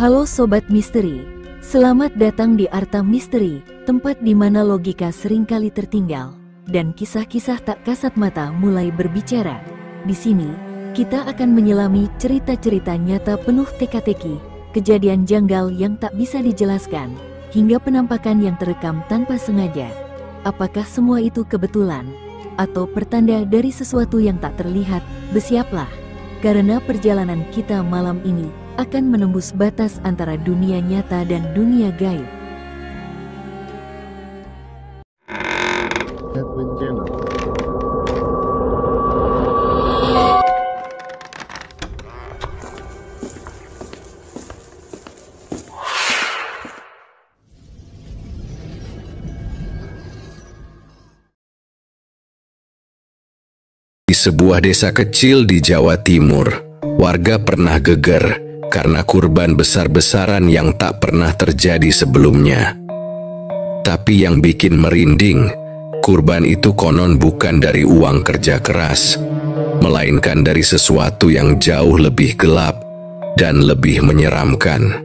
Halo Sobat Misteri, selamat datang di Arta Misteri, tempat di mana logika seringkali tertinggal, dan kisah-kisah tak kasat mata mulai berbicara. Di sini, kita akan menyelami cerita-cerita nyata penuh teka-teki, kejadian janggal yang tak bisa dijelaskan, hingga penampakan yang terekam tanpa sengaja. Apakah semua itu kebetulan? Atau pertanda dari sesuatu yang tak terlihat? Bersiaplah, karena perjalanan kita malam ini akan menembus batas antara dunia nyata dan dunia gaib. Di sebuah desa kecil di Jawa Timur, warga pernah geger karena kurban besar-besaran yang tak pernah terjadi sebelumnya. Tapi yang bikin merinding, kurban itu konon bukan dari uang kerja keras, melainkan dari sesuatu yang jauh lebih gelap dan lebih menyeramkan.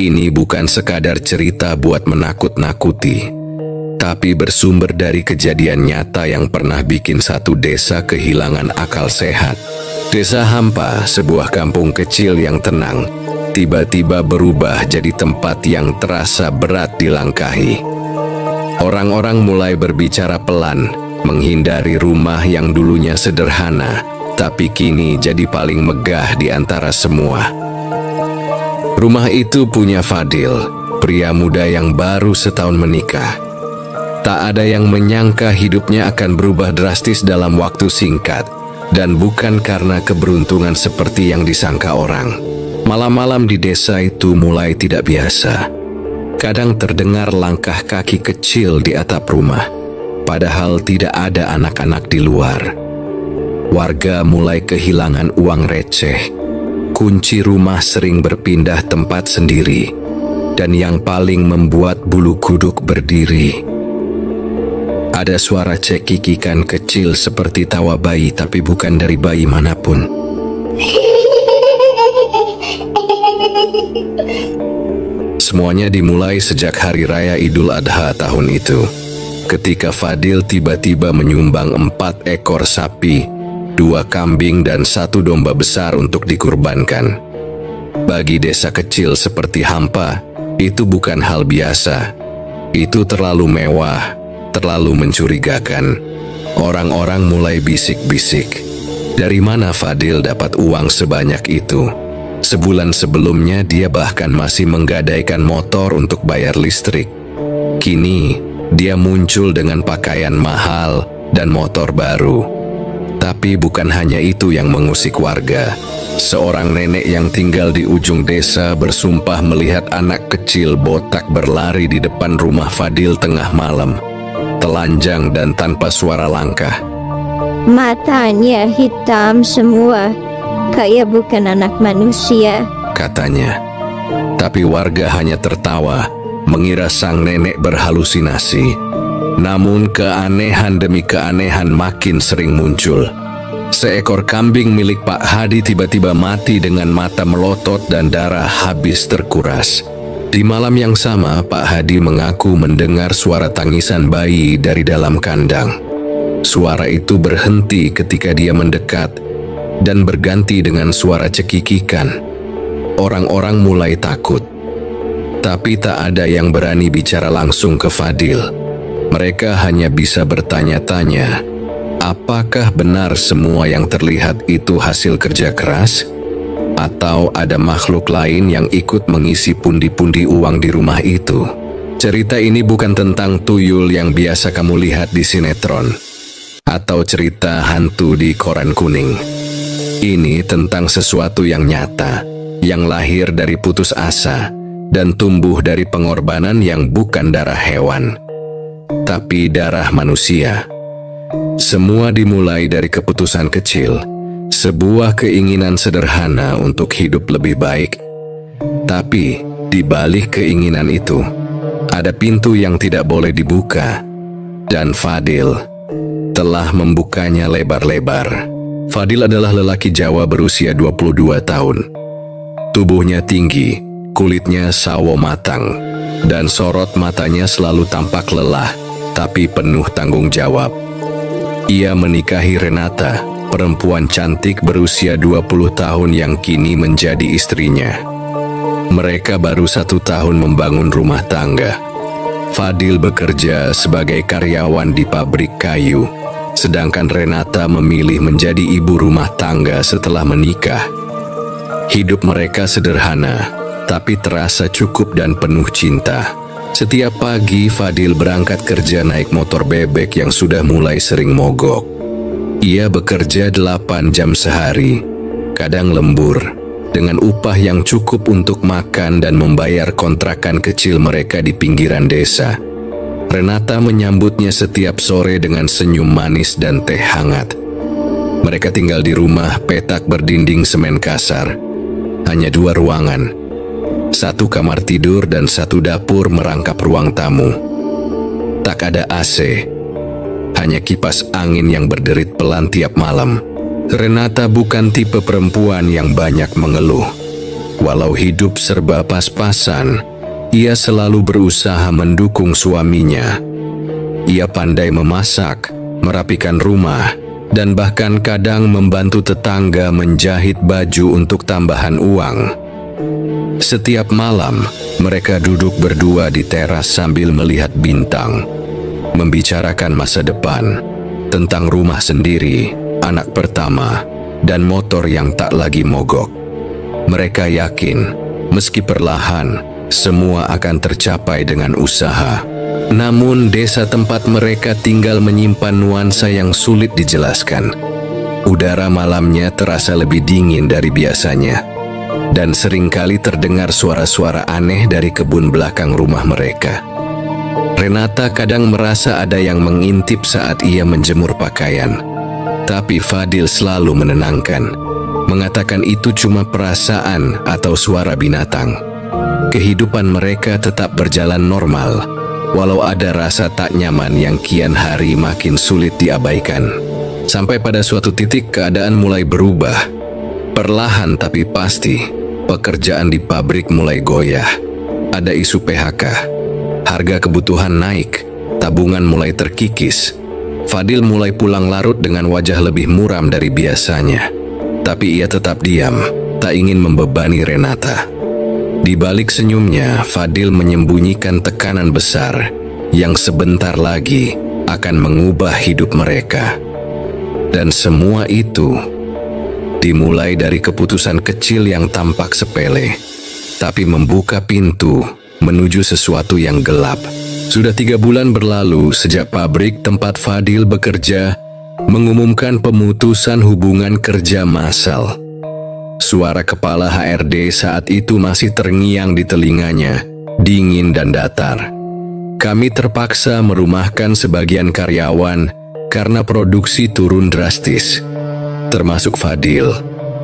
Ini bukan sekadar cerita buat menakut-nakuti, tapi bersumber dari kejadian nyata yang pernah bikin satu desa kehilangan akal sehat. Desa Hampa, sebuah kampung kecil yang tenang, tiba-tiba berubah jadi tempat yang terasa berat dilangkahi. Orang-orang mulai berbicara pelan, menghindari rumah yang dulunya sederhana, tapi kini jadi paling megah di antara semua. Rumah itu punya Fadil, pria muda yang baru setahun menikah. Tak ada yang menyangka hidupnya akan berubah drastis dalam waktu singkat. Dan bukan karena keberuntungan seperti yang disangka orang. Malam-malam di desa itu mulai tidak biasa. Kadang terdengar langkah kaki kecil di atap rumah, padahal tidak ada anak-anak di luar. Warga mulai kehilangan uang receh. Kunci rumah sering berpindah tempat sendiri. Dan yang paling membuat bulu kuduk berdiri, ada suara cekikikan kecil seperti tawa bayi, tapi bukan dari bayi manapun. Semuanya dimulai sejak Hari Raya Idul Adha tahun itu, ketika Fadil tiba-tiba menyumbang 4 ekor sapi, 2 kambing dan 1 domba besar untuk dikurbankan. Bagi desa kecil seperti Hampa, itu bukan hal biasa. Itu terlalu mewah, terlalu mencurigakan. Orang-orang mulai bisik-bisik, dari mana Fadil dapat uang sebanyak itu? Sebulan sebelumnya dia bahkan masih menggadaikan motor untuk bayar listrik. Kini dia muncul dengan pakaian mahal dan motor baru. Tapi bukan hanya itu yang mengusik warga. Seorang nenek yang tinggal di ujung desa bersumpah melihat anak kecil botak berlari di depan rumah Fadil tengah malam, telanjang dan tanpa suara langkah. Matanya hitam semua, kayak bukan anak manusia, katanya. Tapi warga hanya tertawa, mengira sang nenek berhalusinasi. Namun keanehan demi keanehan makin sering muncul. Seekor kambing milik Pak Hadi tiba-tiba mati dengan mata melotot dan darah habis terkuras. Di malam yang sama, Pak Hadi mengaku mendengar suara tangisan bayi dari dalam kandang. Suara itu berhenti ketika dia mendekat dan berganti dengan suara cekikikan. Orang-orang mulai takut, tapi tak ada yang berani bicara langsung ke Fadil. Mereka hanya bisa bertanya-tanya, apakah benar semua yang terlihat itu hasil kerja keras? Atau ada makhluk lain yang ikut mengisi pundi-pundi uang di rumah itu? Cerita ini bukan tentang tuyul yang biasa kamu lihat di sinetron, atau cerita hantu di koran kuning. Ini tentang sesuatu yang nyata, yang lahir dari putus asa, dan tumbuh dari pengorbanan yang bukan darah hewan, tapi darah manusia. Semua dimulai dari keputusan kecil, sebuah keinginan sederhana untuk hidup lebih baik. Tapi di balik keinginan itu, ada pintu yang tidak boleh dibuka, dan Fadil telah membukanya lebar-lebar. Fadil adalah lelaki Jawa berusia 22 tahun. Tubuhnya tinggi, Kulitnya sawo matang, dan sorot matanya selalu tampak lelah, tapi penuh tanggung jawab. Ia menikahi Renata, perempuan cantik berusia 20 tahun yang kini menjadi istrinya. Mereka baru 1 tahun membangun rumah tangga. Fadil bekerja sebagai karyawan di pabrik kayu, sedangkan Renata memilih menjadi ibu rumah tangga setelah menikah. Hidup mereka sederhana, tapi terasa cukup dan penuh cinta. Setiap pagi Fadil berangkat kerja naik motor bebek yang sudah mulai sering mogok. Ia bekerja 8 jam sehari, kadang lembur, dengan upah yang cukup untuk makan dan membayar kontrakan kecil mereka di pinggiran desa. Renata menyambutnya setiap sore dengan senyum manis dan teh hangat. Mereka tinggal di rumah petak berdinding semen kasar. Hanya 2 ruangan, 1 kamar tidur dan 1 dapur merangkap ruang tamu. Tak ada AC, hanya kipas angin yang berderit pelan tiap malam. Renata bukan tipe perempuan yang banyak mengeluh. Walau hidup serba pas-pasan, ia selalu berusaha mendukung suaminya. Ia pandai memasak, merapikan rumah, dan bahkan kadang membantu tetangga menjahit baju untuk tambahan uang. Setiap malam, mereka duduk berdua di teras sambil melihat bintang, membicarakan masa depan, tentang rumah sendiri, anak pertama, dan motor yang tak lagi mogok. Mereka yakin, meski perlahan, semua akan tercapai dengan usaha. Namun, desa tempat mereka tinggal menyimpan nuansa yang sulit dijelaskan. Udara malamnya terasa lebih dingin dari biasanya, dan seringkali terdengar suara-suara aneh dari kebun belakang rumah mereka. Renata kadang merasa ada yang mengintip saat ia menjemur pakaian. Tapi Fadil selalu menenangkan, mengatakan itu cuma perasaan atau suara binatang. Kehidupan mereka tetap berjalan normal, walau ada rasa tak nyaman yang kian hari makin sulit diabaikan. Sampai pada suatu titik keadaan mulai berubah. Perlahan tapi pasti, pekerjaan di pabrik mulai goyah. Ada isu PHK, harga kebutuhan naik, tabungan mulai terkikis. Fadil mulai pulang larut dengan wajah lebih muram dari biasanya. Tapi ia tetap diam, tak ingin membebani Renata. Di balik senyumnya, Fadil menyembunyikan tekanan besar yang sebentar lagi akan mengubah hidup mereka. Dan semua itu dimulai dari keputusan kecil yang tampak sepele, tapi membuka pintu menuju sesuatu yang gelap. Sudah 3 bulan berlalu sejak pabrik tempat Fadil bekerja mengumumkan pemutusan hubungan kerja massal. Suara kepala HRD saat itu masih terngiang di telinganya, dingin dan datar. Kami terpaksa merumahkan sebagian karyawan karena produksi turun drastis. Termasuk Fadil.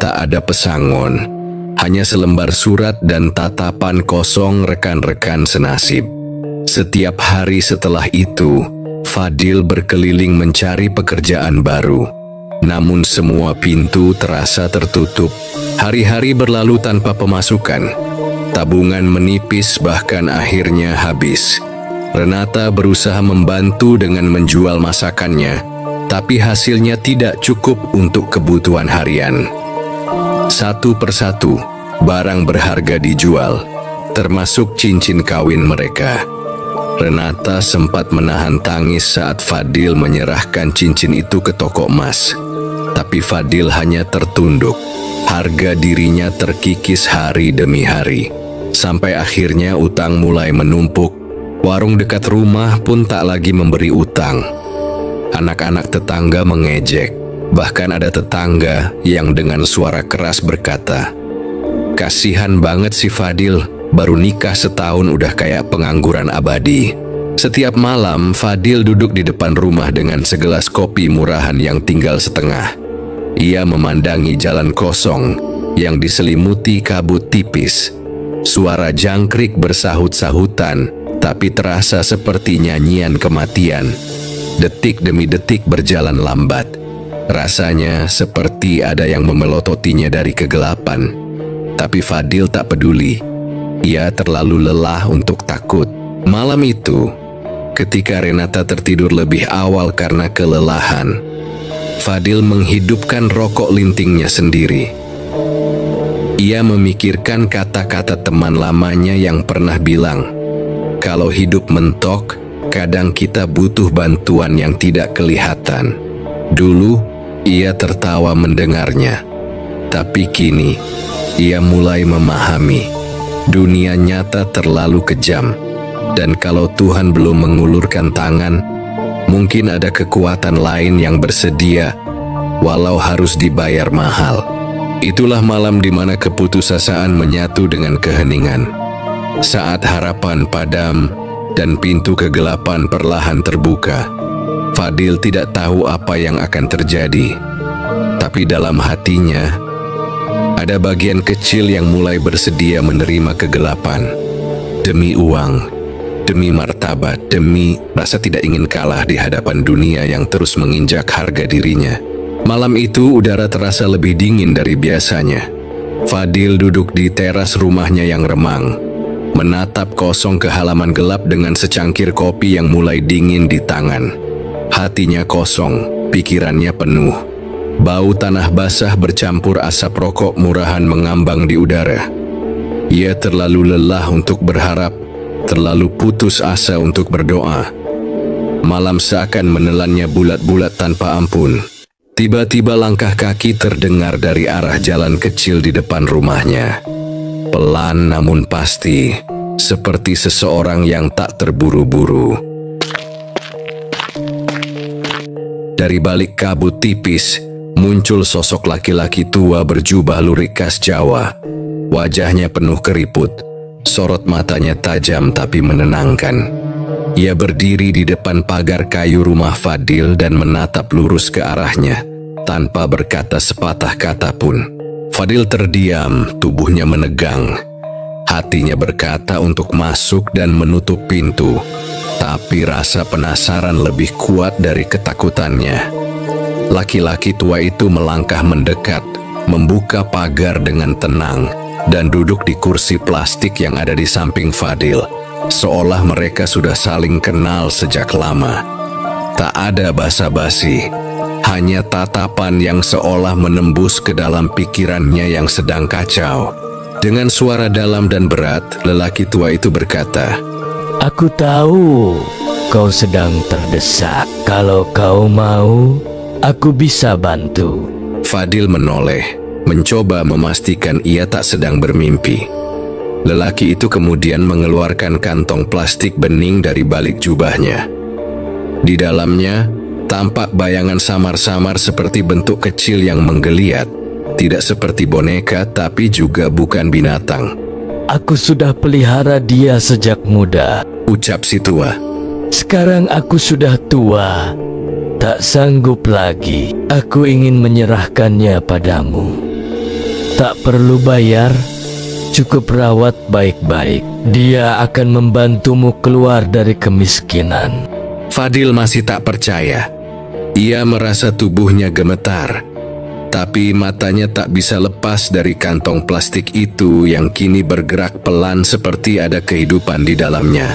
Tak ada pesangon, hanya selembar surat dan tatapan kosong rekan-rekan senasib. Setiap hari setelah itu, Fadil berkeliling mencari pekerjaan baru. Namun semua pintu terasa tertutup. Hari-hari berlalu tanpa pemasukan. Tabungan menipis bahkan akhirnya habis. Renata berusaha membantu dengan menjual masakannya, tapi hasilnya tidak cukup untuk kebutuhan harian. Satu persatu, barang berharga dijual, termasuk cincin kawin mereka. Renata sempat menahan tangis saat Fadil menyerahkan cincin itu ke toko emas. Tapi Fadil hanya tertunduk. Harga dirinya terkikis hari demi hari. Sampai akhirnya utang mulai menumpuk. Warung dekat rumah pun tak lagi memberi utang. Anak-anak tetangga mengejek. Bahkan ada tetangga yang dengan suara keras berkata, "Kasihan banget si Fadil, baru nikah setahun udah kayak pengangguran abadi." Setiap malam, Fadil duduk di depan rumah dengan segelas kopi murahan yang tinggal setengah. Ia memandangi jalan kosong yang diselimuti kabut tipis. Suara jangkrik bersahut-sahutan, tapi terasa seperti nyanyian kematian. Detik demi detik berjalan lambat. Rasanya seperti ada yang memelototinya dari kegelapan. Tapi Fadil tak peduli. Ia terlalu lelah untuk takut. Malam itu, ketika Renata tertidur lebih awal karena kelelahan, Fadil menghidupkan rokok lintingnya sendiri. Ia memikirkan kata-kata teman lamanya yang pernah bilang, kalau hidup mentok, kadang kita butuh bantuan yang tidak kelihatan. Dulu, ia tertawa mendengarnya. Tapi kini, ia mulai memahami, dunia nyata terlalu kejam. Dan kalau Tuhan belum mengulurkan tangan, mungkin ada kekuatan lain yang bersedia, walau harus dibayar mahal. Itulah malam di mana keputusasaan menyatu dengan keheningan. Saat harapan padam dan pintu kegelapan perlahan terbuka, Fadil tidak tahu apa yang akan terjadi. Tapi dalam hatinya, ada bagian kecil yang mulai bersedia menerima kegelapan. Demi uang, demi martabat, demi rasa tidak ingin kalah di hadapan dunia yang terus menginjak harga dirinya. Malam itu udara terasa lebih dingin dari biasanya. Fadil duduk di teras rumahnya yang remang, menatap kosong ke halaman gelap dengan secangkir kopi yang mulai dingin di tangan. Hatinya kosong, pikirannya penuh. Bau tanah basah bercampur asap rokok murahan mengambang di udara. Ia terlalu lelah untuk berharap, terlalu putus asa untuk berdoa. Malam seakan menelannya bulat-bulat tanpa ampun. Tiba-tiba langkah kaki terdengar dari arah jalan kecil di depan rumahnya. Pelan namun pasti, seperti seseorang yang tak terburu-buru. Dari balik kabut tipis, muncul sosok laki-laki tua berjubah lurik khas Jawa. Wajahnya penuh keriput, sorot matanya tajam tapi menenangkan. Ia berdiri di depan pagar kayu rumah Fadil dan menatap lurus ke arahnya, tanpa berkata sepatah kata pun. Fadil terdiam, tubuhnya menegang. Hatinya berkata untuk masuk dan menutup pintu, tapi rasa penasaran lebih kuat dari ketakutannya. Laki-laki tua itu melangkah mendekat, membuka pagar dengan tenang, dan duduk di kursi plastik yang ada di samping Fadil, seolah mereka sudah saling kenal sejak lama. Tak ada basa-basi, hanya tatapan yang seolah menembus ke dalam pikirannya yang sedang kacau. Dengan suara dalam dan berat, lelaki tua itu berkata, "Aku tahu kau sedang terdesak. Kalau kau mau, aku bisa bantu." Fadil menoleh, mencoba memastikan ia tak sedang bermimpi. Lelaki itu kemudian mengeluarkan kantong plastik bening dari balik jubahnya. Di dalamnya, tampak bayangan samar-samar seperti bentuk kecil yang menggeliat. Tidak seperti boneka, tapi juga bukan binatang. "Aku sudah pelihara dia sejak muda," ucap si tua. "Sekarang aku sudah tua, tak sanggup lagi. Aku ingin menyerahkannya padamu. Tak perlu bayar, cukup rawat baik-baik. Dia akan membantumu keluar dari kemiskinan." Fadil masih tak percaya. Ia merasa tubuhnya gemetar, tapi matanya tak bisa lepas dari kantong plastik itu yang kini bergerak pelan seperti ada kehidupan di dalamnya.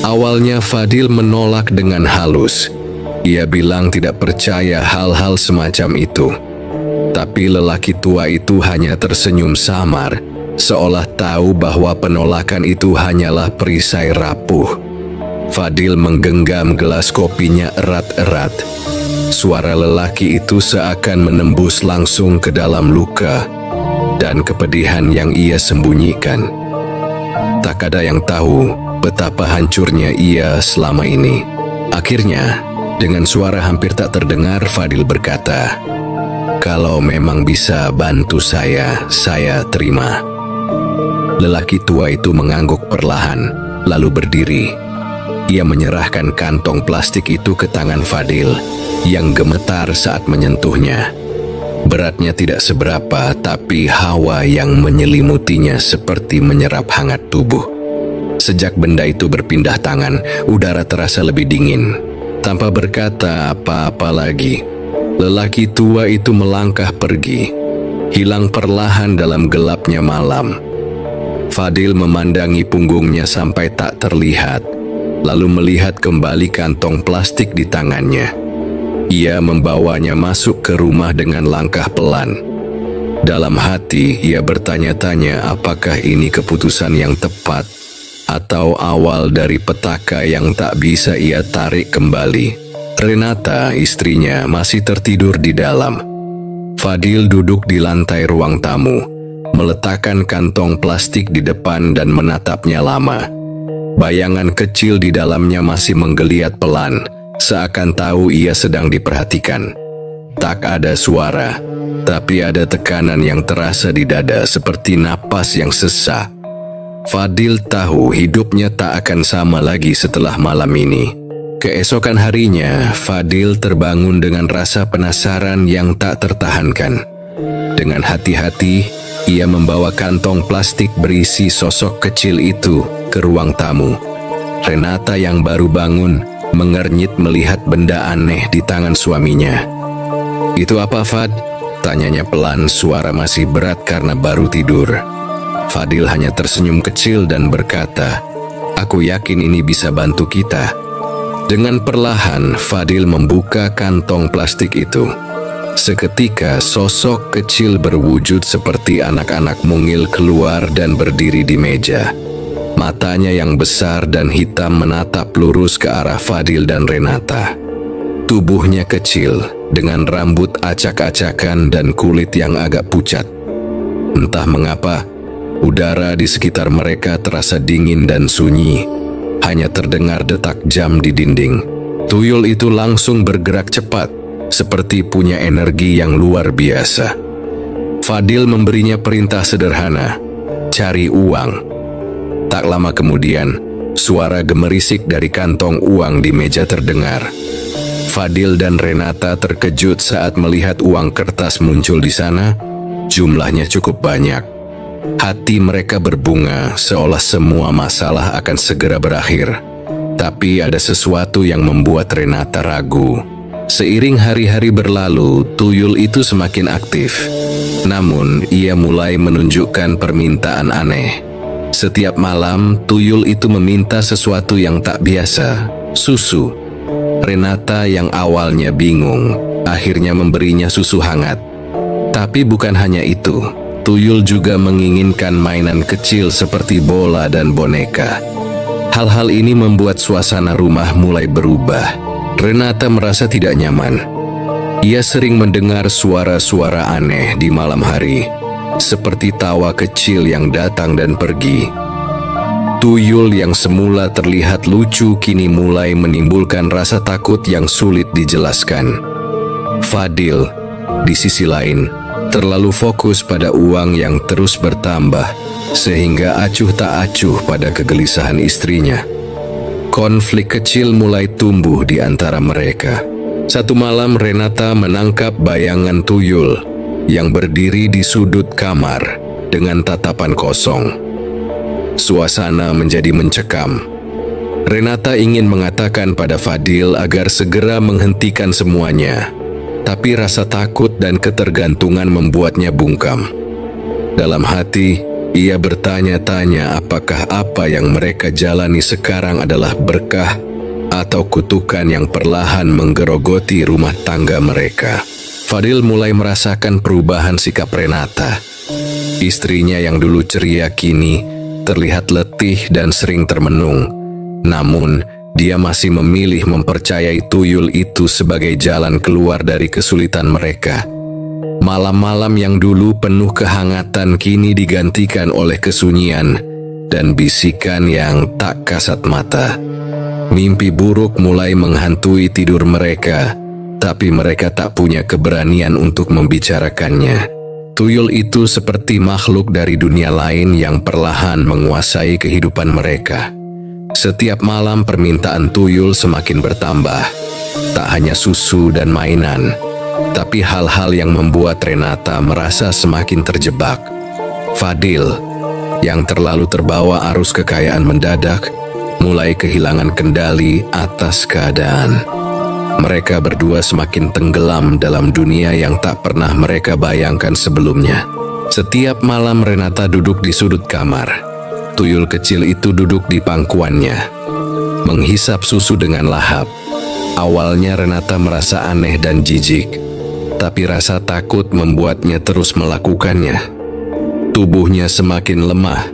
Awalnya Fadil menolak dengan halus. Ia bilang tidak percaya hal-hal semacam itu. Tapi lelaki tua itu hanya tersenyum samar, seolah tahu bahwa penolakan itu hanyalah perisai rapuh. Fadil menggenggam gelas kopinya erat-erat. Suara lelaki itu seakan menembus langsung ke dalam luka dan kepedihan yang ia sembunyikan. Tak ada yang tahu betapa hancurnya ia selama ini. Akhirnya, dengan suara hampir tak terdengar, Fadil berkata, "Kalau memang bisa bantu saya terima." Lelaki tua itu mengangguk perlahan, lalu berdiri. Ia menyerahkan kantong plastik itu ke tangan Fadil, yang gemetar saat menyentuhnya. Beratnya tidak seberapa, tapi hawa yang menyelimutinya seperti menyerap hangat tubuh. Sejak benda itu berpindah tangan, udara terasa lebih dingin. Tanpa berkata apa-apa lagi, lelaki tua itu melangkah pergi, hilang perlahan dalam gelapnya malam. Fadil memandangi punggungnya sampai tak terlihat, lalu melihat kembali kantong plastik di tangannya. Ia membawanya masuk ke rumah dengan langkah pelan. Dalam hati, ia bertanya-tanya apakah ini keputusan yang tepat atau awal dari petaka yang tak bisa ia tarik kembali. Renata, istrinya, masih tertidur di dalam. Fadil duduk di lantai ruang tamu, meletakkan kantong plastik di depan dan menatapnya lama. Bayangan kecil di dalamnya masih menggeliat pelan, seakan tahu ia sedang diperhatikan. Tak ada suara, tapi ada tekanan yang terasa di dada seperti napas yang sesak. Fadil tahu hidupnya tak akan sama lagi setelah malam ini. Keesokan harinya, Fadil terbangun dengan rasa penasaran yang tak tertahankan. Dengan hati-hati, ia membawa kantong plastik berisi sosok kecil itu ke ruang tamu. Renata yang baru bangun mengernyit melihat benda aneh di tangan suaminya. "Itu apa, Fad?" tanyanya pelan, suara masih berat karena baru tidur. Fadil hanya tersenyum kecil dan berkata, "Aku yakin ini bisa bantu kita." Dengan perlahan, Fadil membuka kantong plastik itu. Seketika, sosok kecil berwujud seperti anak-anak mungil keluar dan berdiri di meja. Matanya yang besar dan hitam menatap lurus ke arah Fadil dan Renata. Tubuhnya kecil, dengan rambut acak-acakan dan kulit yang agak pucat. Entah mengapa, udara di sekitar mereka terasa dingin dan sunyi. Hanya terdengar detak jam di dinding. Tuyul itu langsung bergerak cepat, seperti punya energi yang luar biasa. Fadil memberinya perintah sederhana, "Cari uang." Tak lama kemudian, suara gemerisik dari kantong uang di meja terdengar. Fadil dan Renata terkejut saat melihat uang kertas muncul di sana. Jumlahnya cukup banyak. Hati mereka berbunga seolah semua masalah akan segera berakhir. Tapi ada sesuatu yang membuat Renata ragu. Seiring hari-hari berlalu, tuyul itu semakin aktif. Namun, ia mulai menunjukkan permintaan aneh. Setiap malam, tuyul itu meminta sesuatu yang tak biasa, susu. Renata yang awalnya bingung, akhirnya memberinya susu hangat. Tapi bukan hanya itu. Tuyul juga menginginkan mainan kecil seperti bola dan boneka. Hal-hal ini membuat suasana rumah mulai berubah. Renata merasa tidak nyaman. Ia sering mendengar suara-suara aneh di malam hari, seperti tawa kecil yang datang dan pergi. Tuyul yang semula terlihat lucu kini mulai menimbulkan rasa takut yang sulit dijelaskan. Fadil, di sisi lain, terlalu fokus pada uang yang terus bertambah, sehingga acuh tak acuh pada kegelisahan istrinya. Konflik kecil mulai tumbuh di antara mereka. Satu malam Renata menangkap bayangan tuyul yang berdiri di sudut kamar dengan tatapan kosong. Suasana menjadi mencekam. Renata ingin mengatakan pada Fadil agar segera menghentikan semuanya. Tapi rasa takut dan ketergantungan membuatnya bungkam. Dalam hati, ia bertanya-tanya apakah apa yang mereka jalani sekarang adalah berkah atau kutukan yang perlahan menggerogoti rumah tangga mereka. Fadil mulai merasakan perubahan sikap Renata. Istrinya yang dulu ceria kini terlihat letih dan sering termenung. Namun, dia masih memilih mempercayai tuyul itu sebagai jalan keluar dari kesulitan mereka. Malam-malam yang dulu penuh kehangatan kini digantikan oleh kesunyian dan bisikan yang tak kasat mata. Mimpi buruk mulai menghantui tidur mereka, tapi mereka tak punya keberanian untuk membicarakannya. Tuyul itu seperti makhluk dari dunia lain yang perlahan menguasai kehidupan mereka. Setiap malam permintaan tuyul semakin bertambah. Tak hanya susu dan mainan, tapi hal-hal yang membuat Renata merasa semakin terjebak. Fadil, yang terlalu terbawa arus kekayaan mendadak, mulai kehilangan kendali atas keadaan. Mereka berdua semakin tenggelam dalam dunia yang tak pernah mereka bayangkan sebelumnya. Setiap malam Renata duduk di sudut kamar. Tuyul kecil itu duduk di pangkuannya, menghisap susu dengan lahap. Awalnya Renata merasa aneh dan jijik, tapi rasa takut membuatnya terus melakukannya. Tubuhnya semakin lemah,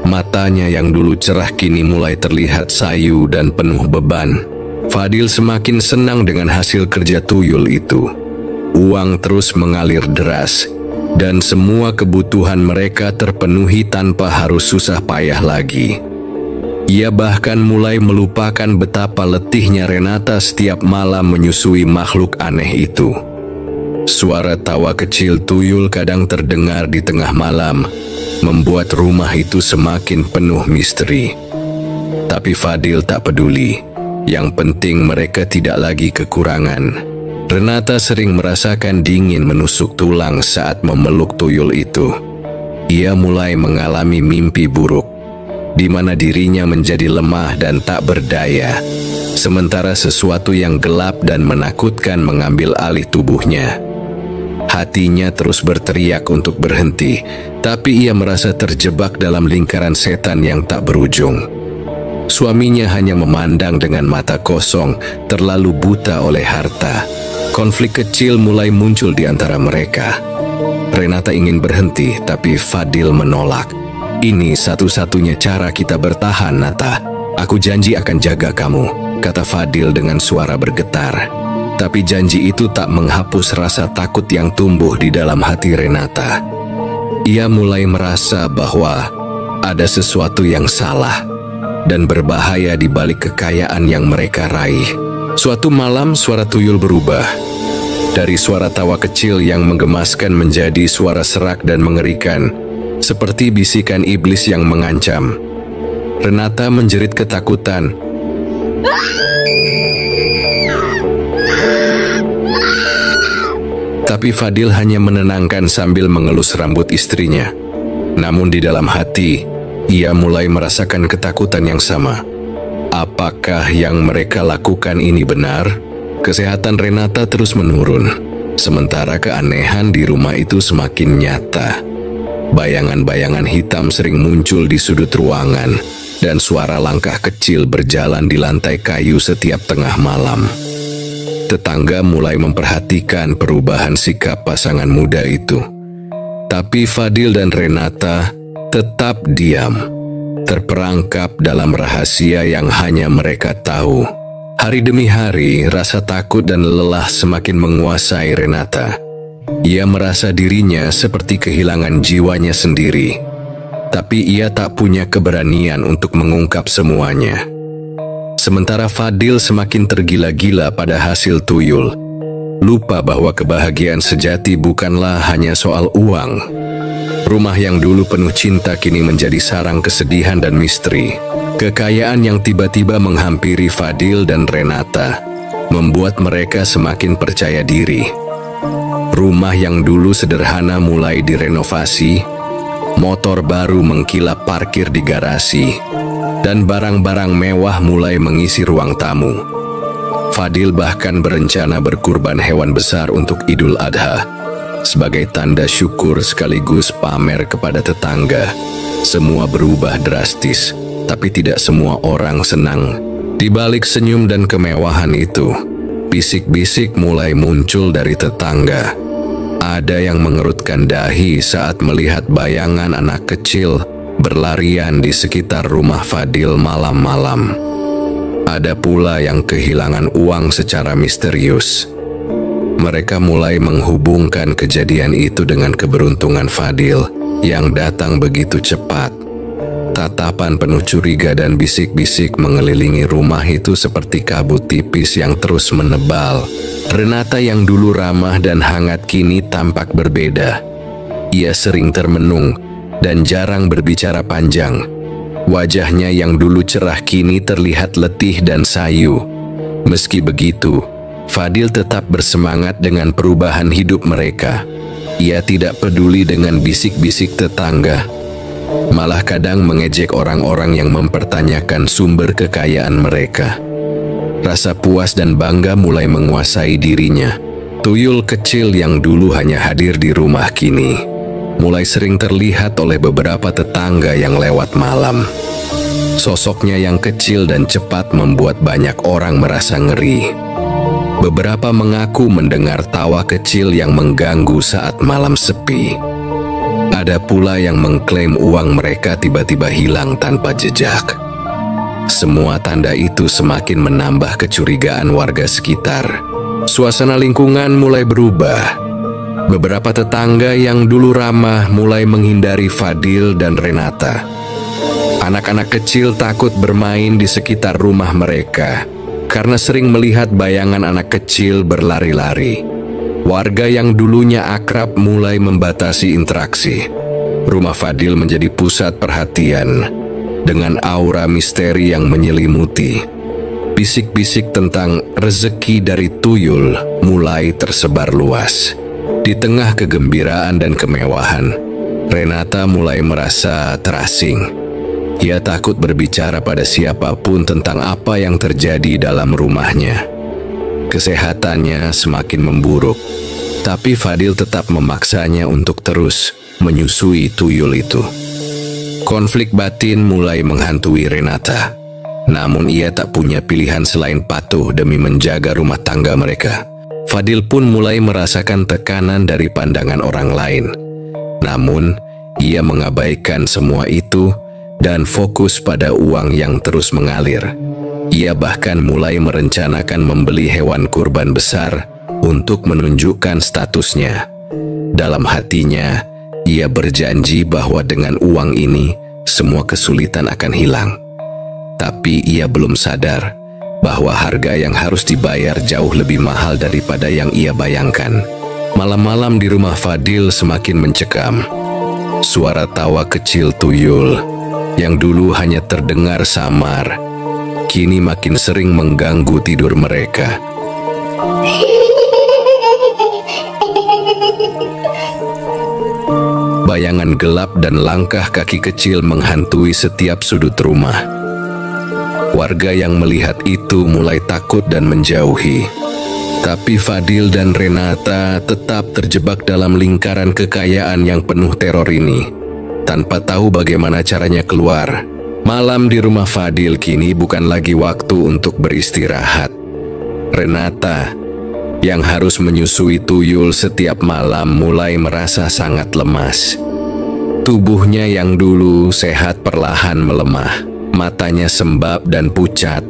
matanya yang dulu cerah kini mulai terlihat sayu dan penuh beban. Fadil semakin senang dengan hasil kerja tuyul itu. Uang terus mengalir deras, dan semua kebutuhan mereka terpenuhi tanpa harus susah payah lagi. Ia bahkan mulai melupakan betapa letihnya Renata setiap malam menyusui makhluk aneh itu. Suara tawa kecil tuyul kadang terdengar di tengah malam, membuat rumah itu semakin penuh misteri. Tapi Fadil tak peduli, yang penting mereka tidak lagi kekurangan. Renata sering merasakan dingin menusuk tulang saat memeluk tuyul itu. Ia mulai mengalami mimpi buruk, di mana dirinya menjadi lemah dan tak berdaya, sementara sesuatu yang gelap dan menakutkan mengambil alih tubuhnya. Hatinya terus berteriak untuk berhenti, tapi ia merasa terjebak dalam lingkaran setan yang tak berujung. Suaminya hanya memandang dengan mata kosong, terlalu buta oleh harta. Konflik kecil mulai muncul di antara mereka. Renata ingin berhenti, tapi Fadil menolak. "Ini satu-satunya cara kita bertahan, Nata. Aku janji akan jaga kamu," kata Fadil dengan suara bergetar. Tapi janji itu tak menghapus rasa takut yang tumbuh di dalam hati Renata. Ia mulai merasa bahwa ada sesuatu yang salah dan berbahaya di balik kekayaan yang mereka raih. Suatu malam suara tuyul berubah. Dari suara tawa kecil yang menggemaskan menjadi suara serak dan mengerikan, seperti bisikan iblis yang mengancam. Renata menjerit ketakutan. Tapi Fadil hanya menenangkan sambil mengelus rambut istrinya. Namun di dalam hati, ia mulai merasakan ketakutan yang sama. Apakah yang mereka lakukan ini benar? Kesehatan Renata terus menurun, sementara keanehan di rumah itu semakin nyata. Bayangan-bayangan hitam sering muncul di sudut ruangan, dan suara langkah kecil berjalan di lantai kayu setiap tengah malam. Tetangga mulai memperhatikan perubahan sikap pasangan muda itu. Tapi Fadil dan Renata tetap diam, terperangkap dalam rahasia yang hanya mereka tahu. Hari demi hari, rasa takut dan lelah semakin menguasai Renata. Ia merasa dirinya seperti kehilangan jiwanya sendiri. Tapi ia tak punya keberanian untuk mengungkap semuanya. Sementara Fadil semakin tergila-gila pada hasil tuyul, lupa bahwa kebahagiaan sejati bukanlah hanya soal uang. Rumah yang dulu penuh cinta kini menjadi sarang kesedihan dan misteri. Kekayaan yang tiba-tiba menghampiri Fadil dan Renata membuat mereka semakin percaya diri. Rumah yang dulu sederhana mulai direnovasi, motor baru mengkilap parkir di garasi, dan barang-barang mewah mulai mengisi ruang tamu. Fadil bahkan berencana berkurban hewan besar untuk Idul Adha, sebagai tanda syukur sekaligus pamer kepada tetangga. Semua berubah drastis, tapi tidak semua orang senang. Di balik senyum dan kemewahan itu, bisik-bisik mulai muncul dari tetangga. Ada yang mengerutkan dahi saat melihat bayangan anak kecil berlarian di sekitar rumah Fadil malam-malam. Ada pula yang kehilangan uang secara misterius. Mereka mulai menghubungkan kejadian itu dengan keberuntungan Fadil yang datang begitu cepat. Tatapan penuh curiga dan bisik-bisik mengelilingi rumah itu seperti kabut tipis yang terus menebal. Renata yang dulu ramah dan hangat kini tampak berbeda. Ia sering termenung dan jarang berbicara panjang. Wajahnya yang dulu cerah kini terlihat letih dan sayu. Meski begitu, Fadil tetap bersemangat dengan perubahan hidup mereka. Ia tidak peduli dengan bisik-bisik tetangga. Malah kadang mengejek orang-orang yang mempertanyakan sumber kekayaan mereka. Rasa puas dan bangga mulai menguasai dirinya. Tuyul kecil yang dulu hanya hadir di rumah kini mulai sering terlihat oleh beberapa tetangga yang lewat malam. Sosoknya yang kecil dan cepat membuat banyak orang merasa ngeri. Beberapa mengaku mendengar tawa kecil yang mengganggu saat malam sepi. Ada pula yang mengklaim uang mereka tiba-tiba hilang tanpa jejak. Semua tanda itu semakin menambah kecurigaan warga sekitar. Suasana lingkungan mulai berubah. Beberapa tetangga yang dulu ramah mulai menghindari Fadil dan Renata. Anak-anak kecil takut bermain di sekitar rumah mereka karena sering melihat bayangan anak kecil berlari-lari. Warga yang dulunya akrab mulai membatasi interaksi. Rumah Fadil menjadi pusat perhatian dengan aura misteri yang menyelimuti. Bisik-bisik tentang rezeki dari tuyul mulai tersebar luas. Di tengah kegembiraan dan kemewahan, Renata mulai merasa terasing. Ia takut berbicara pada siapapun tentang apa yang terjadi dalam rumahnya. Kesehatannya semakin memburuk, tapi Fadil tetap memaksanya untuk terus menyusui tuyul itu. Konflik batin mulai menghantui Renata, namun ia tak punya pilihan selain patuh demi menjaga rumah tangga mereka. Fadil pun mulai merasakan tekanan dari pandangan orang lain. Namun, ia mengabaikan semua itu dan fokus pada uang yang terus mengalir. Ia bahkan mulai merencanakan membeli hewan kurban besar untuk menunjukkan statusnya. Dalam hatinya, ia berjanji bahwa dengan uang ini, semua kesulitan akan hilang. Tapi ia belum sadar bahwa harga yang harus dibayar jauh lebih mahal daripada yang ia bayangkan. Malam-malam di rumah Fadil semakin mencekam. Suara tawa kecil tuyul yang dulu hanya terdengar samar, kini makin sering mengganggu tidur mereka. Bayangan gelap dan langkah kaki kecil menghantui setiap sudut rumah. Warga yang melihat itu mulai takut dan menjauhi. Tapi Fadil dan Renata tetap terjebak dalam lingkaran kekayaan yang penuh teror ini. Tanpa tahu bagaimana caranya keluar, malam di rumah Fadil kini bukan lagi waktu untuk beristirahat. Renata, yang harus menyusui tuyul setiap malam, mulai merasa sangat lemas. Tubuhnya yang dulu sehat perlahan melemah. Matanya sembab dan pucat.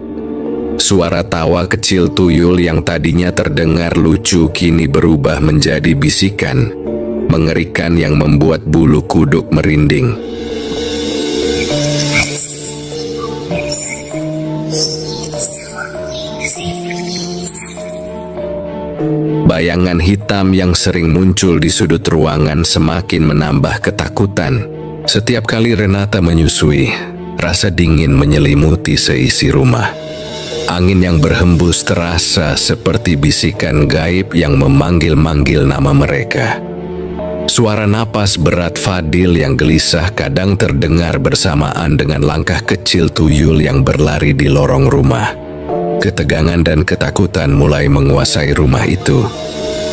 Suara tawa kecil tuyul yang tadinya terdengar lucu kini berubah menjadi bisikan mengerikan yang membuat bulu kuduk merinding. Bayangan hitam yang sering muncul di sudut ruangan semakin menambah ketakutan. Setiap kali Renata menyusui, rasa dingin menyelimuti seisi rumah. Angin yang berhembus terasa seperti bisikan gaib yang memanggil-manggil nama mereka. Suara napas berat Fadil yang gelisah kadang terdengar bersamaan dengan langkah kecil tuyul yang berlari di lorong rumah. Ketegangan dan ketakutan mulai menguasai rumah itu.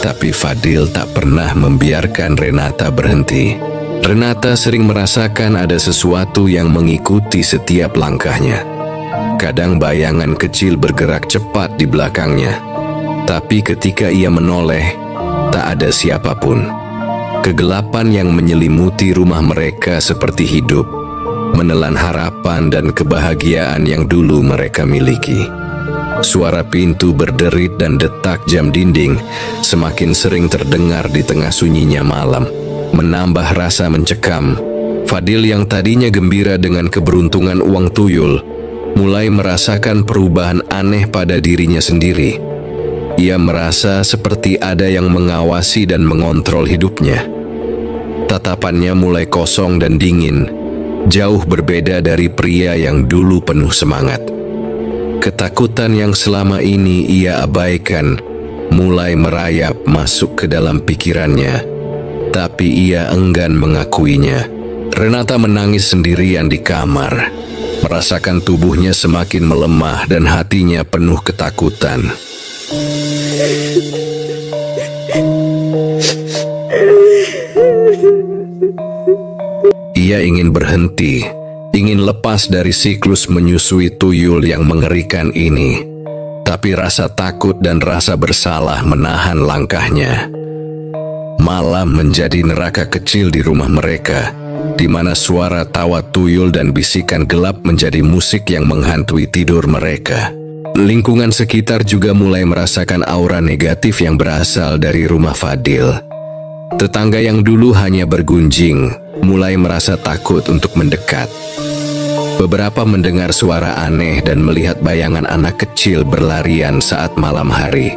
Tapi Fadil tak pernah membiarkan Renata berhenti. Renata sering merasakan ada sesuatu yang mengikuti setiap langkahnya. Kadang bayangan kecil bergerak cepat di belakangnya. Tapi ketika ia menoleh, tak ada siapapun. Kegelapan yang menyelimuti rumah mereka seperti hidup, menelan harapan dan kebahagiaan yang dulu mereka miliki. Suara pintu berderit dan detak jam dinding semakin sering terdengar di tengah sunyinya malam, menambah rasa mencekam. Fadil yang tadinya gembira dengan keberuntungan uang tuyul, mulai merasakan perubahan aneh pada dirinya sendiri. Ia merasa seperti ada yang mengawasi dan mengontrol hidupnya. Tatapannya mulai kosong dan dingin, jauh berbeda dari pria yang dulu penuh semangat. Ketakutan yang selama ini ia abaikan mulai merayap masuk ke dalam pikirannya, tapi ia enggan mengakuinya. Renata menangis sendirian di kamar, merasakan tubuhnya semakin melemah dan hatinya penuh ketakutan. Ia ingin berhenti, ingin lepas dari siklus menyusui tuyul yang mengerikan ini. Tapi rasa takut dan rasa bersalah menahan langkahnya. Malam menjadi neraka kecil di rumah mereka, di mana suara tawa tuyul dan bisikan gelap menjadi musik yang menghantui tidur mereka. Lingkungan sekitar juga mulai merasakan aura negatif yang berasal dari rumah Fadil. Tetangga yang dulu hanya bergunjing, mulai merasa takut untuk mendekat. Beberapa mendengar suara aneh dan melihat bayangan anak kecil berlarian saat malam hari.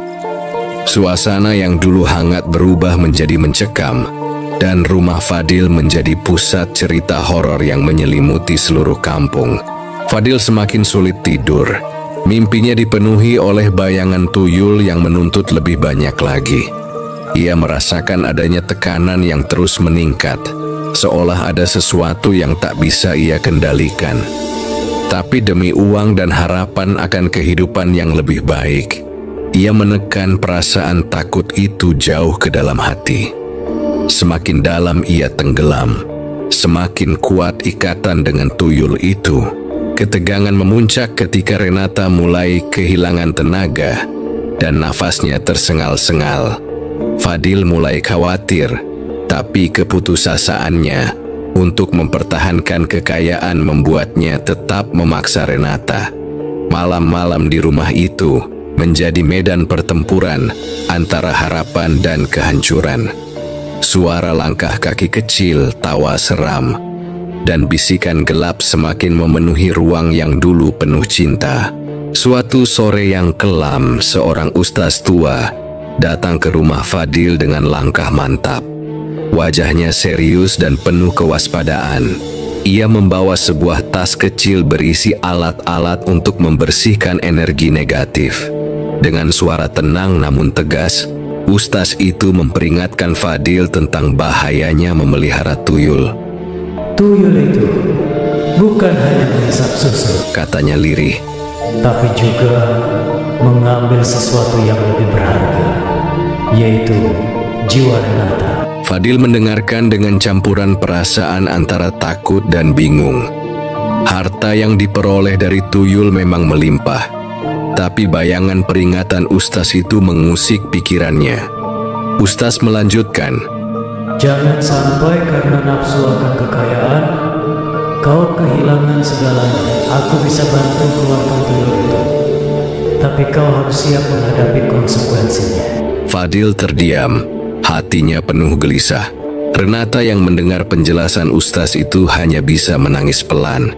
Suasana yang dulu hangat berubah menjadi mencekam, dan rumah Fadil menjadi pusat cerita horor yang menyelimuti seluruh kampung. Fadil semakin sulit tidur. Mimpinya dipenuhi oleh bayangan tuyul yang menuntut lebih banyak lagi. Ia merasakan adanya tekanan yang terus meningkat, seolah ada sesuatu yang tak bisa ia kendalikan. Tapi demi uang dan harapan akan kehidupan yang lebih baik, ia menekan perasaan takut itu jauh ke dalam hati. Semakin dalam ia tenggelam, semakin kuat ikatan dengan tuyul itu. Ketegangan memuncak ketika Renata mulai kehilangan tenaga dan nafasnya tersengal-sengal. Fadil mulai khawatir, tapi keputusasaannya untuk mempertahankan kekayaan membuatnya tetap memaksa Renata. Malam-malam di rumah itu menjadi medan pertempuran antara harapan dan kehancuran. Suara langkah kaki kecil, tawa seram, dan bisikan gelap semakin memenuhi ruang yang dulu penuh cinta. Suatu sore yang kelam, seorang ustaz tua datang ke rumah Fadil dengan langkah mantap. Wajahnya serius dan penuh kewaspadaan. Ia membawa sebuah tas kecil berisi alat-alat untuk membersihkan energi negatif. Dengan suara tenang namun tegas, ustaz itu memperingatkan Fadil tentang bahayanya memelihara tuyul. Tuyul itu bukan hanya menghisap susu, katanya lirih, tapi juga mengambil sesuatu yang lebih berharga, yaitu jiwa Renata. Fadil mendengarkan dengan campuran perasaan antara takut dan bingung. Harta yang diperoleh dari tuyul memang melimpah, tapi bayangan peringatan ustaz itu mengusik pikirannya. Ustaz melanjutkan, jangan sampai karena nafsu akan kekayaan, kau kehilangan segalanya. Aku bisa bantu keluarkan tuyul itu, tapi kau harus siap menghadapi konsekuensinya. Fadil terdiam, hatinya penuh gelisah. Renata yang mendengar penjelasan ustaz itu hanya bisa menangis pelan.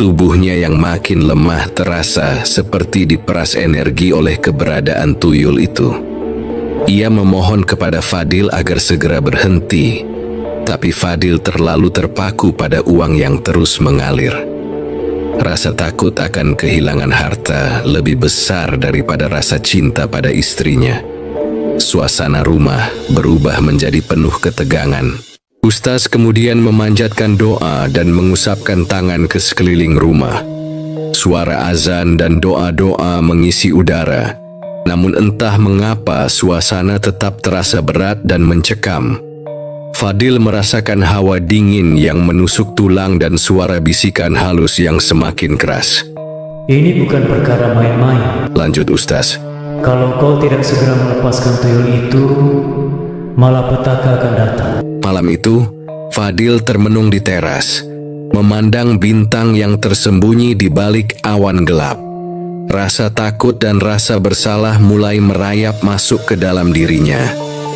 Tubuhnya yang makin lemah terasa seperti diperas energi oleh keberadaan tuyul itu. Ia memohon kepada Fadil agar segera berhenti, tapi Fadil terlalu terpaku pada uang yang terus mengalir. Rasa takut akan kehilangan harta lebih besar daripada rasa cinta pada istrinya. Suasana rumah berubah menjadi penuh ketegangan. Ustaz kemudian memanjatkan doa dan mengusapkan tangan ke sekeliling rumah. Suara azan dan doa-doa mengisi udara. Namun entah mengapa suasana tetap terasa berat dan mencekam. Fadil merasakan hawa dingin yang menusuk tulang dan suara bisikan halus yang semakin keras. Ini bukan perkara main-main, lanjut ustaz. Kalau kau tidak segera melepaskan tuyul itu, malapetaka akan datang. Malam itu, Fadil termenung di teras, memandang bintang yang tersembunyi di balik awan gelap. Rasa takut dan rasa bersalah mulai merayap masuk ke dalam dirinya.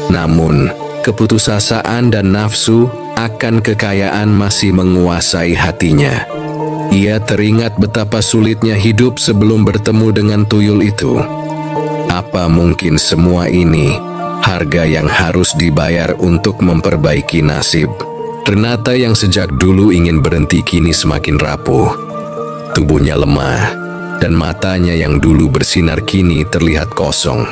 Namun, keputusasaan dan nafsu akan kekayaan masih menguasai hatinya. Ia teringat betapa sulitnya hidup sebelum bertemu dengan tuyul itu. Apa mungkin semua ini harga yang harus dibayar untuk memperbaiki nasib? Renata yang sejak dulu ingin berhenti kini semakin rapuh. Tubuhnya lemah, dan matanya yang dulu bersinar kini terlihat kosong.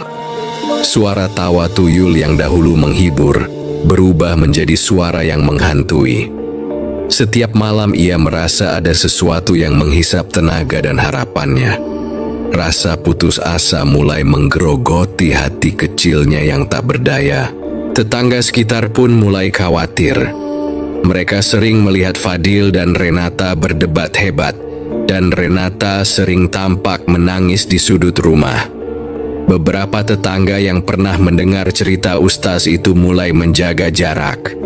Suara tawa tuyul yang dahulu menghibur berubah menjadi suara yang menghantui. Setiap malam ia merasa ada sesuatu yang menghisap tenaga dan harapannya. Rasa putus asa mulai menggerogoti hati kecilnya yang tak berdaya. Tetangga sekitar pun mulai khawatir. Mereka sering melihat Fadil dan Renata berdebat hebat, dan Renata sering tampak menangis di sudut rumah. Beberapa tetangga yang pernah mendengar cerita ustaz itu mulai menjaga jarak.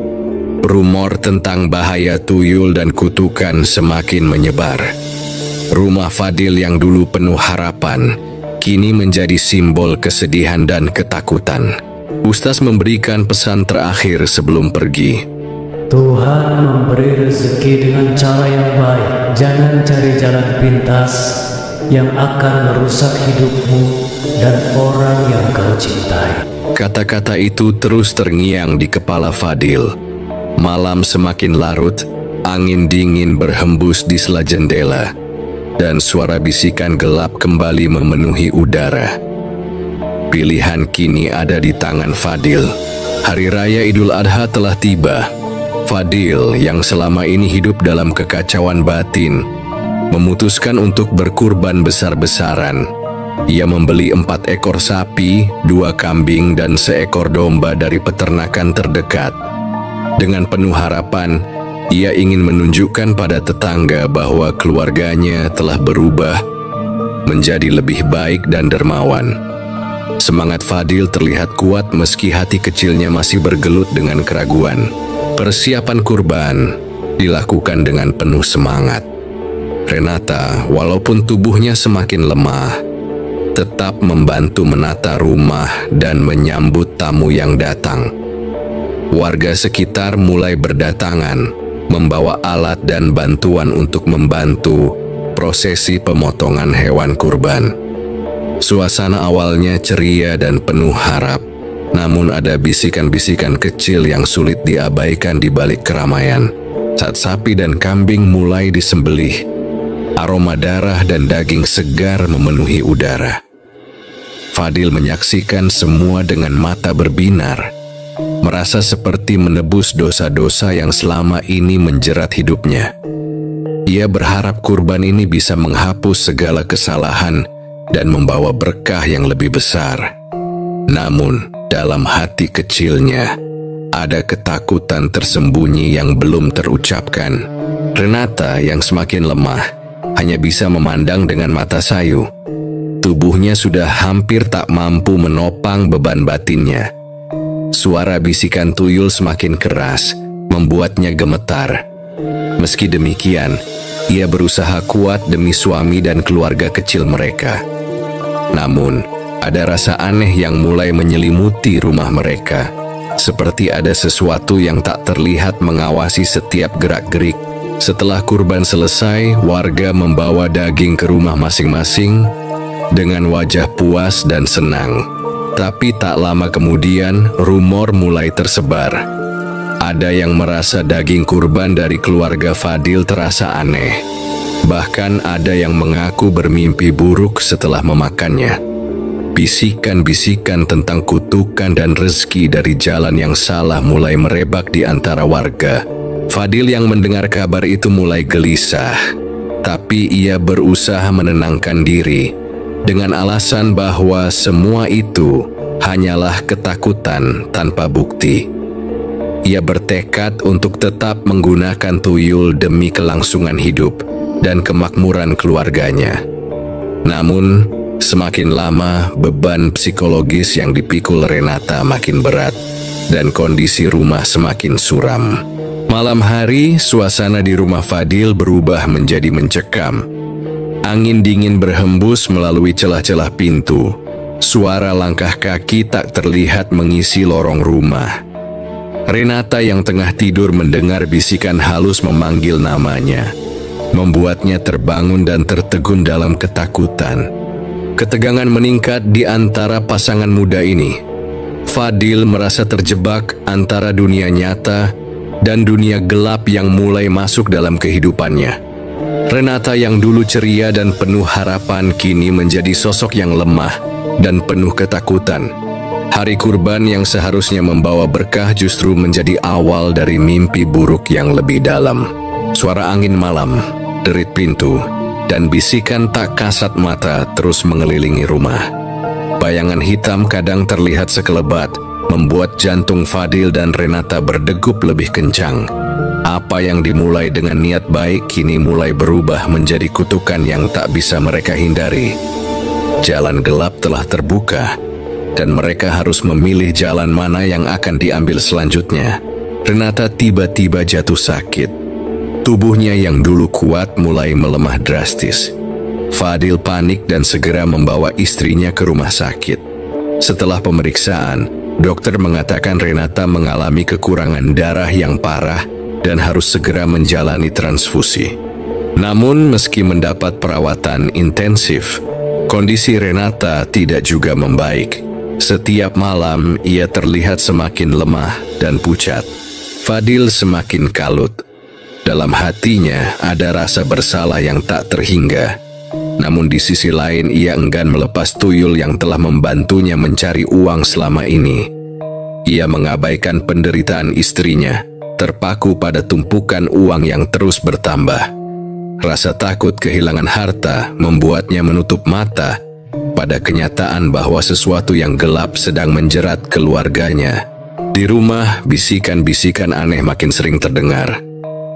Rumor tentang bahaya tuyul dan kutukan semakin menyebar. Rumah Fadil yang dulu penuh harapan, kini menjadi simbol kesedihan dan ketakutan. Ustaz memberikan pesan terakhir sebelum pergi. Tuhan memberi rezeki dengan cara yang baik. Jangan cari jalan pintas yang akan merusak hidupmu dan orang yang kau cintai. Kata-kata itu terus terngiang di kepala Fadil. Malam semakin larut, angin dingin berhembus di sela jendela, dan suara bisikan gelap kembali memenuhi udara. Pilihan kini ada di tangan Fadil. Hari Raya Idul Adha telah tiba. Fadil yang selama ini hidup dalam kekacauan batin, memutuskan untuk berkurban besar-besaran. Ia membeli 4 ekor sapi, 2 kambing, dan seekor domba dari peternakan terdekat. Dengan penuh harapan, ia ingin menunjukkan pada tetangga bahwa keluarganya telah berubah menjadi lebih baik dan dermawan. Semangat Fadil terlihat kuat meski hati kecilnya masih bergelut dengan keraguan. Persiapan kurban dilakukan dengan penuh semangat. Renata, walaupun tubuhnya semakin lemah, tetap membantu menata rumah dan menyambut tamu yang datang. Warga sekitar mulai berdatangan, membawa alat dan bantuan untuk membantu prosesi pemotongan hewan kurban. Suasana awalnya ceria dan penuh harap, namun ada bisikan-bisikan kecil yang sulit diabaikan di balik keramaian. Saat sapi dan kambing mulai disembelih, aroma darah dan daging segar memenuhi udara. Fadil menyaksikan semua dengan mata berbinar, merasa seperti menebus dosa-dosa yang selama ini menjerat hidupnya. Ia berharap kurban ini bisa menghapus segala kesalahan dan membawa berkah yang lebih besar. Namun, dalam hati kecilnya, ada ketakutan tersembunyi yang belum terucapkan. Renata yang semakin lemah, hanya bisa memandang dengan mata sayu. Tubuhnya sudah hampir tak mampu menopang beban batinnya. Suara bisikan tuyul semakin keras, membuatnya gemetar. Meski demikian, ia berusaha kuat demi suami dan keluarga kecil mereka. Namun, ada rasa aneh yang mulai menyelimuti rumah mereka. Seperti ada sesuatu yang tak terlihat mengawasi setiap gerak-gerik. Setelah kurban selesai, warga membawa daging ke rumah masing-masing dengan wajah puas dan senang. Tapi tak lama kemudian, rumor mulai tersebar. Ada yang merasa daging kurban dari keluarga Fadil terasa aneh. Bahkan ada yang mengaku bermimpi buruk setelah memakannya. Bisikan-bisikan tentang kutukan dan rezeki dari jalan yang salah mulai merebak di antara warga. Fadil yang mendengar kabar itu mulai gelisah, tapi ia berusaha menenangkan diri dengan alasan bahwa semua itu hanyalah ketakutan tanpa bukti. Ia bertekad untuk tetap menggunakan tuyul demi kelangsungan hidup dan kemakmuran keluarganya. Namun, semakin lama beban psikologis yang dipikul Renata makin berat dan kondisi rumah semakin suram. Malam hari, suasana di rumah Fadil berubah menjadi mencekam. Angin dingin berhembus melalui celah-celah pintu. Suara langkah kaki tak terlihat mengisi lorong rumah. Renata yang tengah tidur mendengar bisikan halus memanggil namanya, membuatnya terbangun dan tertegun dalam ketakutan. Ketegangan meningkat di antara pasangan muda ini. Fadil merasa terjebak antara dunia nyata dan dunia gelap yang mulai masuk dalam kehidupannya. Renata yang dulu ceria dan penuh harapan kini menjadi sosok yang lemah dan penuh ketakutan. Hari kurban yang seharusnya membawa berkah justru menjadi awal dari mimpi buruk yang lebih dalam. Suara angin malam, derit pintu, dan bisikan tak kasat mata terus mengelilingi rumah. Bayangan hitam kadang terlihat sekelebat, membuat jantung Fadil dan Renata berdegup lebih kencang. Apa yang dimulai dengan niat baik kini mulai berubah menjadi kutukan yang tak bisa mereka hindari. Jalan gelap telah terbuka, dan mereka harus memilih jalan mana yang akan diambil selanjutnya. Renata tiba-tiba jatuh sakit. Tubuhnya yang dulu kuat mulai melemah drastis. Fadil panik dan segera membawa istrinya ke rumah sakit. Setelah pemeriksaan, dokter mengatakan Renata mengalami kekurangan darah yang parah dan harus segera menjalani transfusi. Namun meski mendapat perawatan intensif, kondisi Renata tidak juga membaik. Setiap malam ia terlihat semakin lemah dan pucat. Fadil semakin kalut. Dalam hatinya ada rasa bersalah yang tak terhingga. Namun di sisi lain ia enggan melepas tuyul yang telah membantunya mencari uang selama ini. Ia mengabaikan penderitaan istrinya, terpaku pada tumpukan uang yang terus bertambah. Rasa takut kehilangan harta membuatnya menutup mata pada kenyataan bahwa sesuatu yang gelap sedang menjerat keluarganya. Di rumah, bisikan-bisikan aneh makin sering terdengar.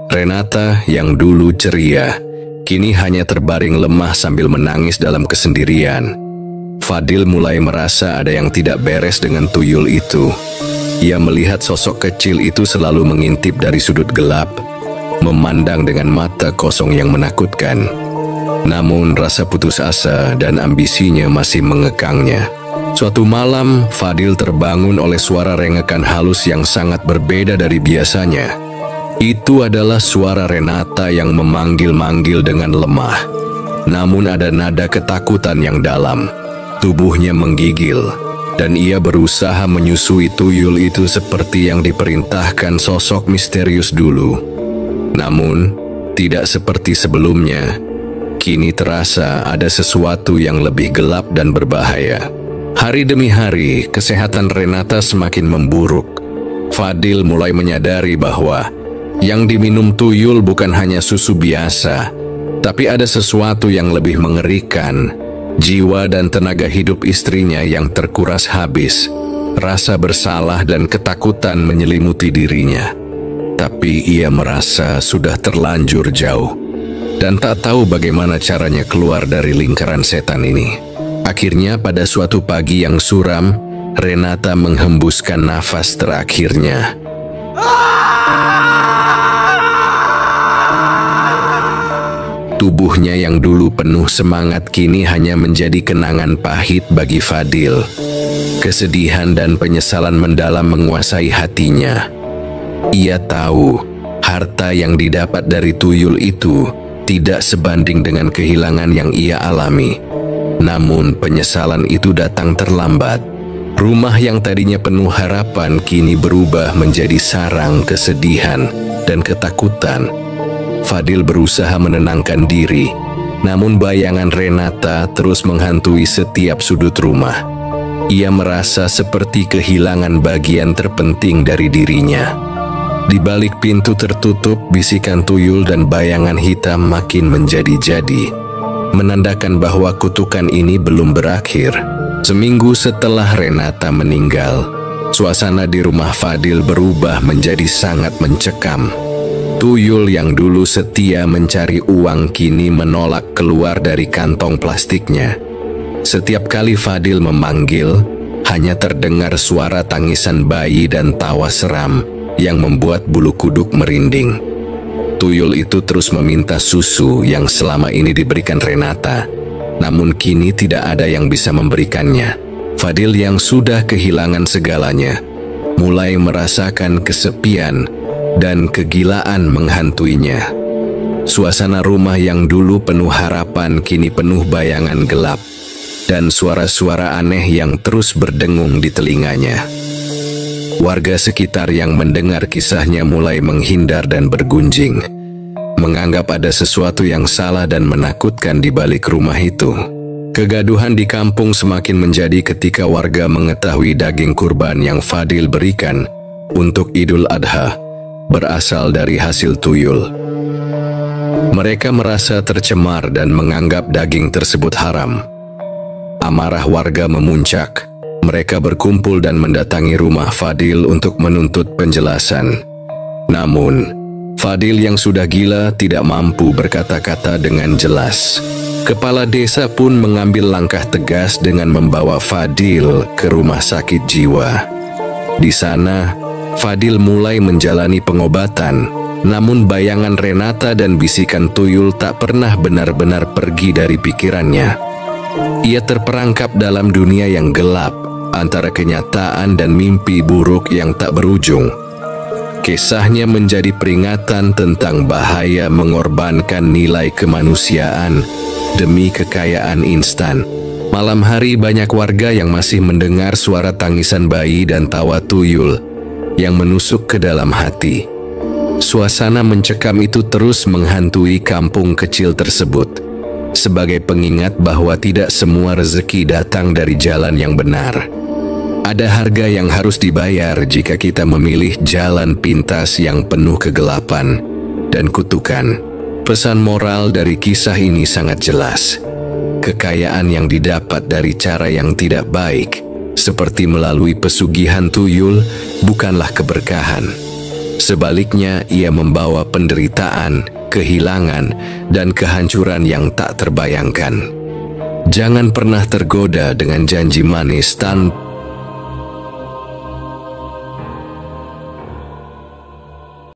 Renata yang dulu ceria, kini hanya terbaring lemah sambil menangis dalam kesendirian. Fadil mulai merasa ada yang tidak beres dengan tuyul itu. Ia melihat sosok kecil itu selalu mengintip dari sudut gelap, memandang dengan mata kosong yang menakutkan. Namun rasa putus asa dan ambisinya masih mengekangnya. Suatu malam, Fadil terbangun oleh suara rengekan halus yang sangat berbeda dari biasanya. Itu adalah suara Renata yang memanggil-manggil dengan lemah. Namun ada nada ketakutan yang dalam. Tubuhnya menggigil, dan ia berusaha menyusui tuyul itu seperti yang diperintahkan sosok misterius dulu. Namun, tidak seperti sebelumnya. Kini terasa ada sesuatu yang lebih gelap dan berbahaya. Hari demi hari, kesehatan Renata semakin memburuk. Fadil mulai menyadari bahwa yang diminum tuyul bukan hanya susu biasa, tapi ada sesuatu yang lebih mengerikan. Jiwa dan tenaga hidup istrinya yang terkuras habis. Rasa bersalah dan ketakutan menyelimuti dirinya. Tapi ia merasa sudah terlanjur jauh dan tak tahu bagaimana caranya keluar dari lingkaran setan ini. Akhirnya pada suatu pagi yang suram, Renata menghembuskan nafas terakhirnya. Tubuhnya yang dulu penuh semangat kini hanya menjadi kenangan pahit bagi Fadil. Kesedihan dan penyesalan mendalam menguasai hatinya. Ia tahu harta yang didapat dari tuyul itu tidak sebanding dengan kehilangan yang ia alami. Namun penyesalan itu datang terlambat. Rumah yang tadinya penuh harapan kini berubah menjadi sarang kesedihan dan ketakutan. Fadil berusaha menenangkan diri, namun bayangan Renata terus menghantui setiap sudut rumah. Ia merasa seperti kehilangan bagian terpenting dari dirinya. Di balik pintu tertutup, bisikan tuyul dan bayangan hitam makin menjadi-jadi, menandakan bahwa kutukan ini belum berakhir. Seminggu setelah Renata meninggal, suasana di rumah Fadil berubah menjadi sangat mencekam. Tuyul yang dulu setia mencari uang kini menolak keluar dari kantong plastiknya. Setiap kali Fadil memanggil, hanya terdengar suara tangisan bayi dan tawa seram yang membuat bulu kuduk merinding. Tuyul itu terus meminta susu yang selama ini diberikan Renata, namun kini tidak ada yang bisa memberikannya. Fadil yang sudah kehilangan segalanya, mulai merasakan kesepian dan kegilaan menghantuinya. Suasana rumah yang dulu penuh harapan kini penuh bayangan gelap, dan suara-suara aneh yang terus berdengung di telinganya. Warga sekitar yang mendengar kisahnya mulai menghindar dan bergunjing, menganggap ada sesuatu yang salah dan menakutkan di balik rumah itu. Kegaduhan di kampung semakin menjadi ketika warga mengetahui daging kurban yang Fadil berikan untuk Idul Adha berasal dari hasil tuyul. Mereka merasa tercemar dan menganggap daging tersebut haram. Amarah warga memuncak. Mereka berkumpul dan mendatangi rumah Fadil untuk menuntut penjelasan. Namun, Fadil yang sudah gila tidak mampu berkata-kata dengan jelas. Kepala desa pun mengambil langkah tegas dengan membawa Fadil ke rumah sakit jiwa. Di sana, Fadil mulai menjalani pengobatan, namun bayangan Renata dan bisikan tuyul tak pernah benar-benar pergi dari pikirannya. Ia terperangkap dalam dunia yang gelap, antara kenyataan dan mimpi buruk yang tak berujung. Kisahnya menjadi peringatan tentang bahaya mengorbankan nilai kemanusiaan demi kekayaan instan. Malam hari banyak warga yang masih mendengar suara tangisan bayi dan tawa tuyul yang menusuk ke dalam hati. Suasana mencekam itu terus menghantui kampung kecil tersebut, sebagai pengingat bahwa tidak semua rezeki datang dari jalan yang benar. Ada harga yang harus dibayar jika kita memilih jalan pintas yang penuh kegelapan dan kutukan. Pesan moral dari kisah ini sangat jelas. Kekayaan yang didapat dari cara yang tidak baik, seperti melalui pesugihan tuyul, bukanlah keberkahan. Sebaliknya, ia membawa penderitaan, kehilangan, dan kehancuran yang tak terbayangkan. Jangan pernah tergoda dengan janji manis tanpa